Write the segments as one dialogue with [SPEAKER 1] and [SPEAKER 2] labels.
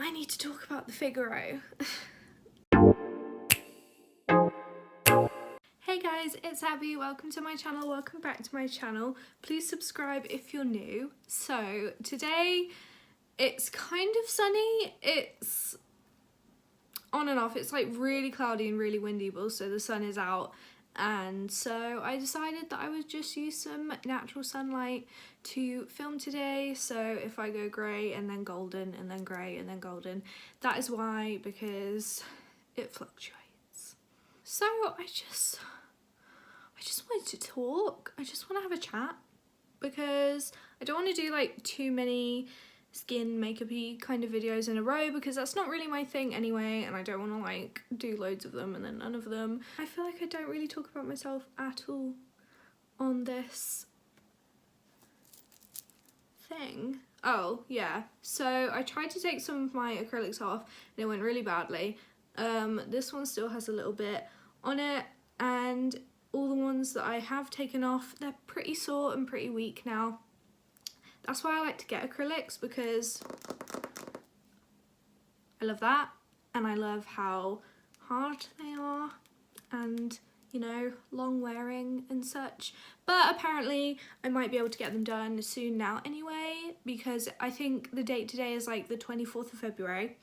[SPEAKER 1] I need to talk about the Figaro. Hey guys, it's Abby. Welcome to my channel. Welcome back to my channel. Please subscribe if you're new. So today it's kind of sunny. It's on and off. It's like really cloudy and really windy, but also the sun is out. And so I decided that I would just use some natural sunlight to film today. So if I go grey and then golden and then grey and then golden, that is why, because it fluctuates. So I just wanted to talk. I just want to have a chat because I don't want to do like too many skin makeup-y kind of videos in a row because that's not really my thing anyway, and I don't want to like do loads of them and then none of them. I feel like I don't really talk about myself at all on this thing. Oh yeah, so I tried to take some of my acrylics off and it went really badly. This one still has a little bit on it, and all the ones that I have taken off, they're pretty sore and pretty weak now. That's why I like to get acrylics, because I love that and I love how hard they are and, you know, long wearing and such. But apparently I might be able to get them done soon now anyway, because I think the date today is like the 24th of February.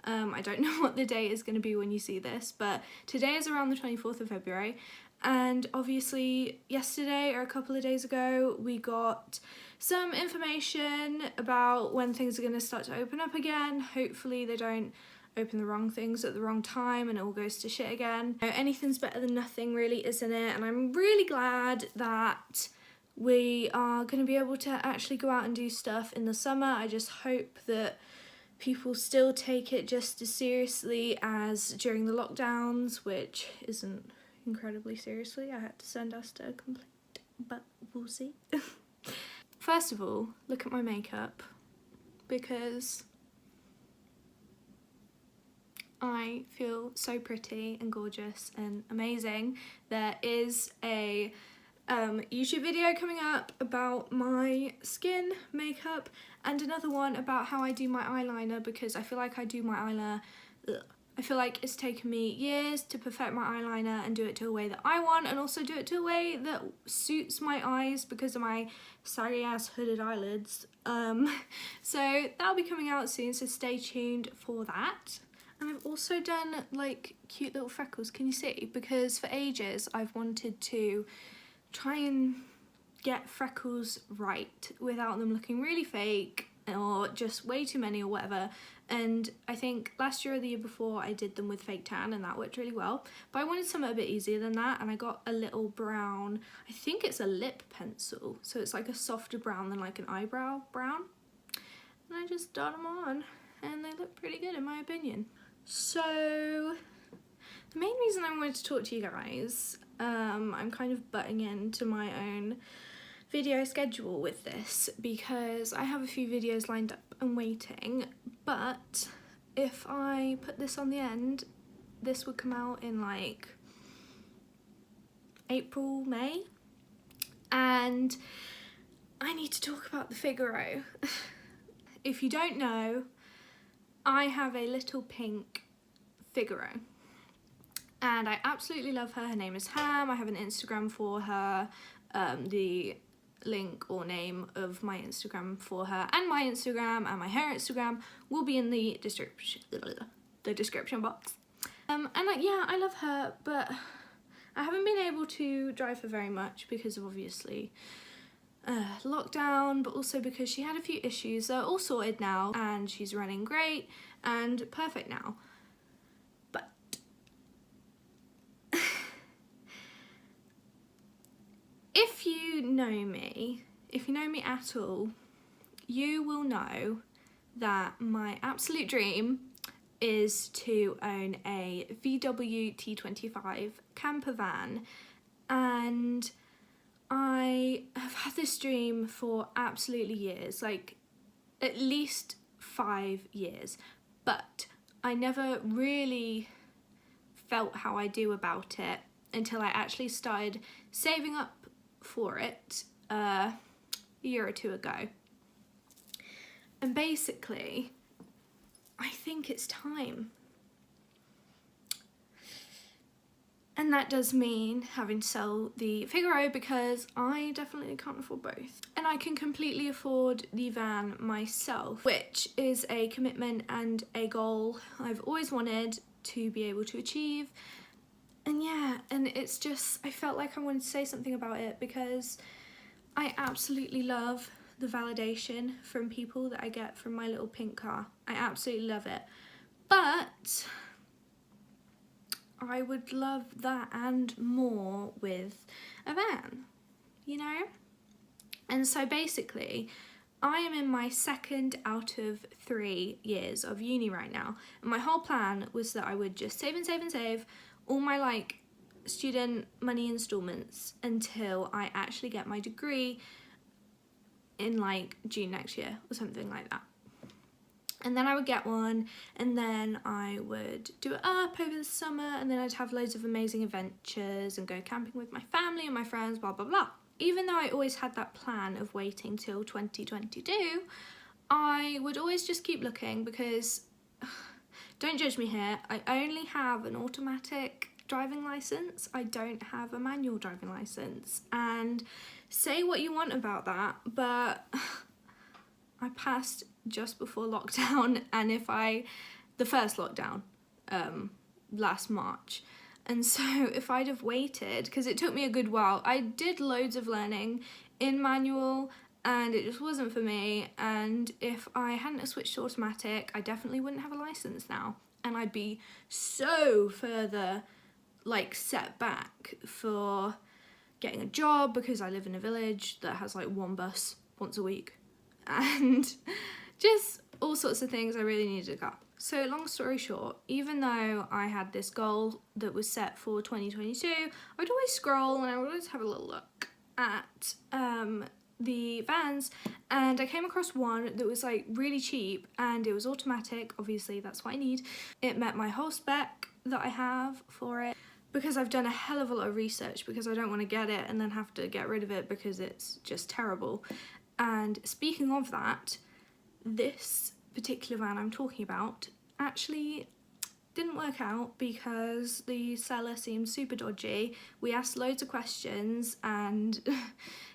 [SPEAKER 1] I don't know what the date is going to be when you see this, but today is around the 24th of February. And obviously yesterday or a couple of days ago we got some information about when things are going to start to open up again. Hopefully they don't open the wrong things at the wrong time and it all goes to shit again. You know, anything's better than nothing really, isn't it? And I'm really glad that we are going to be able to actually go out and do stuff in the summer. I just hope that people still take it just as seriously as during the lockdowns, which isn't incredibly seriously. I had to send us to a complete, but we'll see. First of all, look at my makeup, because I feel so pretty and gorgeous and amazing. There is a YouTube video coming up about my skin makeup and another one about how I do my eyeliner, because I feel like I do my eyeliner, I feel like it's taken me years to perfect my eyeliner and do it to a way that I want, and also do it to a way that suits my eyes because of my saggy ass hooded eyelids. So that'll be coming out soon, so stay tuned for that. And I've also done like cute little freckles, can you see? Because for ages I've wanted to try and get freckles right without them looking really fake or just way too many or whatever. And I think last year or the year before I did them with fake tan and that worked really well. But I wanted something a bit easier than that, and I got a little brown, I think it's a lip pencil, so it's like a softer brown than like an eyebrow brown. And I just dot them on and they look pretty good in my opinion. So the main reason I wanted to talk to you guys, I'm kind of butting into my own video schedule with this because I have a few videos lined up and waiting, but if I put this on the end, this would come out in like April, May, and I need to talk about the Figaro. If you don't know, I have a little pink Figaro and I absolutely love her. Her name is Ham. I have an Instagram for her. The link or name of my Instagram for her and my Instagram and my hair Instagram will be in the description box. And like, yeah, I love her, but I haven't been able to drive her very much because of obviously lockdown, but also because she had a few issues. They're all sorted now and she's running great and perfect now. But if you know me at all, you will know that my absolute dream is to own a VW T25 camper van, and I have had this dream for absolutely years, like at least 5 years, but I never really felt how I do about it until I actually started saving up for it a year or two ago. And basically I think it's time. And that does mean having to sell the Figaro because I definitely can't afford both. And I can completely afford the van myself, which is a commitment and a goal I've always wanted to be able to achieve. And yeah, and it's just, I felt like I wanted to say something about it because I absolutely love the validation from people that I get from my little pink car. I absolutely love it. But I would love that and more with a van, you know? And so basically, I am in my second out of 3 years of uni right now. And my whole plan was that I would just save and save and save all my like student money installments until I actually get my degree in like June next year or something like that. And then I would get one, and then I would do it up over the summer, and then I'd have loads of amazing adventures and go camping with my family and my friends, blah, blah, blah. Even though I always had that plan of waiting till 2022, I would always just keep looking because, don't judge me here, I only have an automatic driving license. I don't have a manual driving license. And say what you want about that, but I passed just before lockdown, and the first lockdown last March, and so if I'd have waited, because it took me a good while, I did loads of learning in manual and it just wasn't for me, and if I hadn't have switched to automatic, I definitely wouldn't have a license now, and I'd be so further like set back for getting a job because I live in a village that has like one bus once a week. And just all sorts of things. I really needed a car. So long story short, even though I had this goal that was set for 2022, I would always scroll and I would always have a little look at the vans, and I came across one that was like really cheap and it was automatic. Obviously that's what I need. It met my whole spec that I have for it, because I've done a hell of a lot of research because I don't want to get it and then have to get rid of it because it's just terrible. And speaking of that, this particular van I'm talking about actually didn't work out because the seller seemed super dodgy. We asked loads of questions and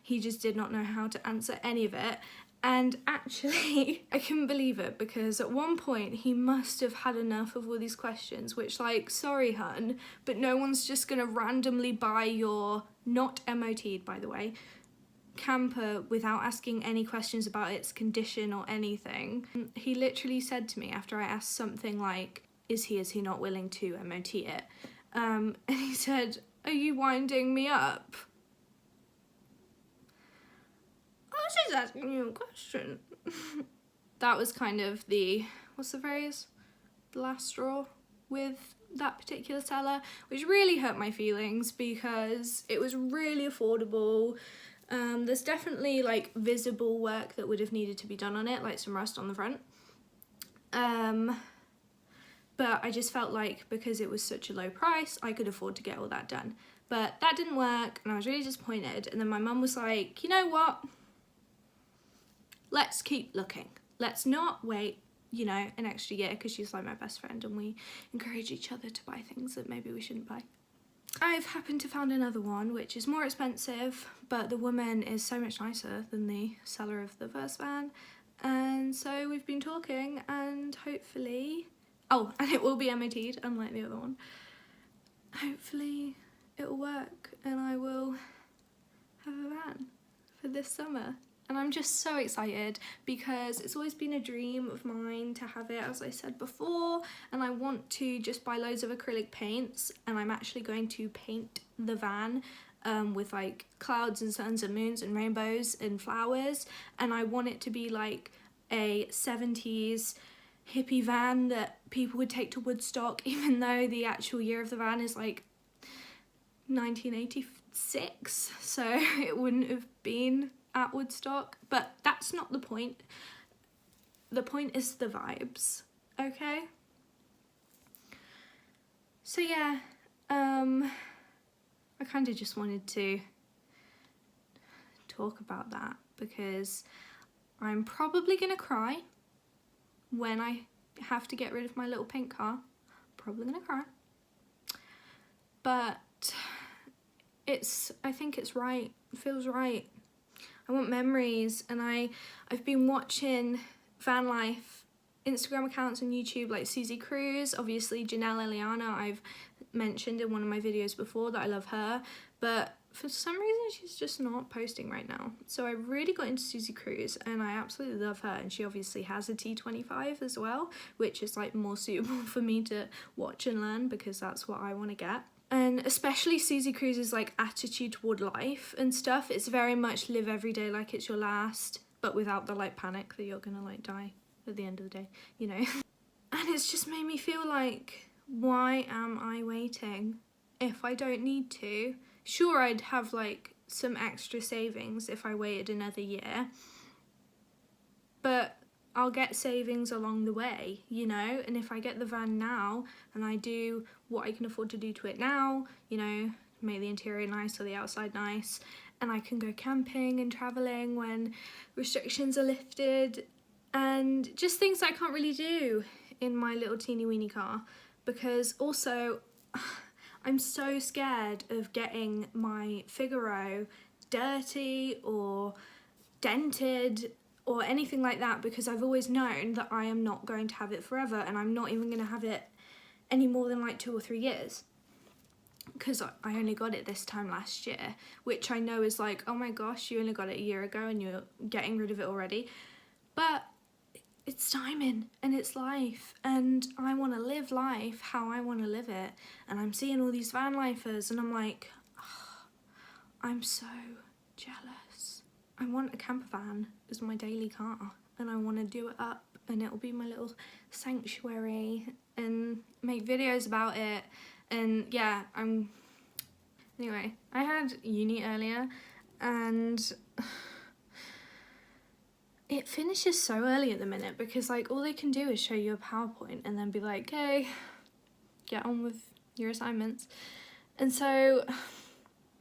[SPEAKER 1] he just did not know how to answer any of it. And actually, I couldn't believe it because at one point he must have had enough of all these questions, which, like, sorry hun, but no one's just gonna randomly buy your, not MOT'd by the way, camper without asking any questions about its condition or anything. He literally said to me after I asked something like, is he not willing to MOT it? And he said, are you winding me up? I was just asking you a question. That was kind of the, what's the phrase? The last straw with that particular seller, which really hurt my feelings because it was really affordable. There's definitely like visible work that would have needed to be done on it, like some rust on the front. But I just felt like because it was such a low price, I could afford to get all that done. But that didn't work and I was really disappointed. And then my mum was like, you know what? Let's keep looking. Let's not wait, you know, an extra year, because she's like my best friend and we encourage each other to buy things that maybe we shouldn't buy. I've happened to found another one which is more expensive, but the woman is so much nicer than the seller of the first van. And so we've been talking and hopefully, oh, and it will be MOT'd unlike the other one. Hopefully it'll work and I will have a van for this summer. And I'm just so excited because it's always been a dream of mine to have it, as I said before, and I want to just buy loads of acrylic paints, and I'm actually going to paint the van with like clouds and suns and moons and rainbows and flowers, and I want it to be like a 70s hippie van that people would take to Woodstock, even though the actual year of the van is like 1986, so it wouldn't have been at Woodstock, but that's not the point. The point is the vibes, okay? So yeah, I kind of just wanted to talk about that because I'm probably gonna cry when I have to get rid of my little pink car. Probably gonna cry. But I think it's right. It feels right. I want memories, and I've been watching van life Instagram accounts on YouTube, like Susie Cruz, obviously Janelle Eliana, I've mentioned in one of my videos before that I love her, but for some reason she's just not posting right now. So I really got into Susie Cruz, and I absolutely love her, and she obviously has a T25 as well, which is like more suitable for me to watch and learn, because that's what I want to get. And especially Susie Cruz's like attitude toward life and stuff, it's very much live every day like it's your last, but without the like panic that you're gonna like die at the end of the day, you know. And it's just made me feel like, why am I waiting if I don't need to? Sure, I'd have like some extra savings if I waited another year, but I'll get savings along the way, you know. And if I get the van now and I do what I can afford to do to it now, you know, make the interior nice or the outside nice, and I can go camping and traveling when restrictions are lifted, and just things I can't really do in my little teeny weeny car. Because also I'm so scared of getting my Figaro dirty or dented or anything like that, because I've always known that I am not going to have it forever, and I'm not even going to have it any more than like 2 or 3 years, because I only got it this time last year, which I know is like, oh my gosh, you only got it a year ago and you're getting rid of it already. But it's timing and it's life, and I want to live life how I want to live it. And I'm seeing all these van lifers and I'm like, oh, I'm so jealous. I want a camper van as my daily car, and I want to do it up, and it'll be my little sanctuary, and make videos about it. And yeah, anyway, I had uni earlier, and it finishes so early at the minute, because like all they can do is show you a PowerPoint and then be like, okay, get on with your assignments. And so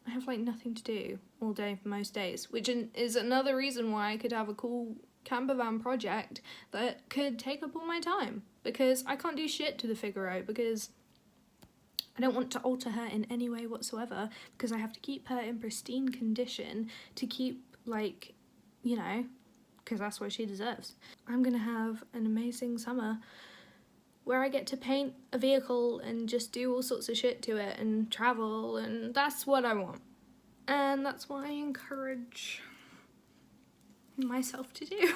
[SPEAKER 1] I have like nothing to do all day for most days, which is another reason why I could have a cool camper van project that could take up all my time, because I can't do shit to the Figaro, because I don't want to alter her in any way whatsoever, because I have to keep her in pristine condition to keep, like, you know, because that's what she deserves. I'm gonna have an amazing summer where I get to paint a vehicle and just do all sorts of shit to it and travel, and that's what I want. And that's what I encourage myself to do.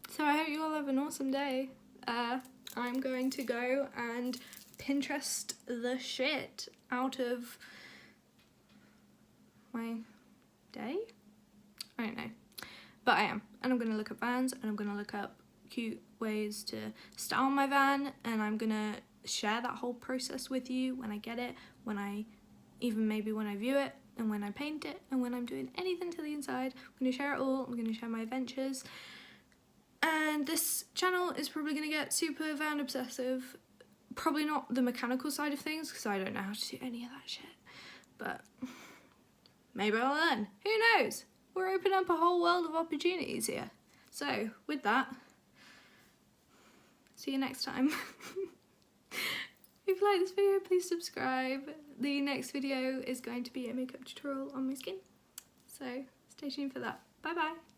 [SPEAKER 1] So I hope you all have an awesome day. I'm going to go and Pinterest the shit out of my day? I don't know. But I am. And I'm going to look up vans, and I'm going to look up cute ways to style my van, and I'm going to share that whole process with you when I get it, even maybe when I view it, and when I paint it, and when I'm doing anything to the inside. I'm going to share it all. I'm going to share my adventures. And this channel is probably going to get super van obsessive. Probably not the mechanical side of things, because I don't know how to do any of that shit. But maybe I'll learn. Who knows? We're opening up a whole world of opportunities here. So, with that, see you next time. If you like this video, please subscribe. The next video is going to be a makeup tutorial on my skin. So, stay tuned for that. Bye bye.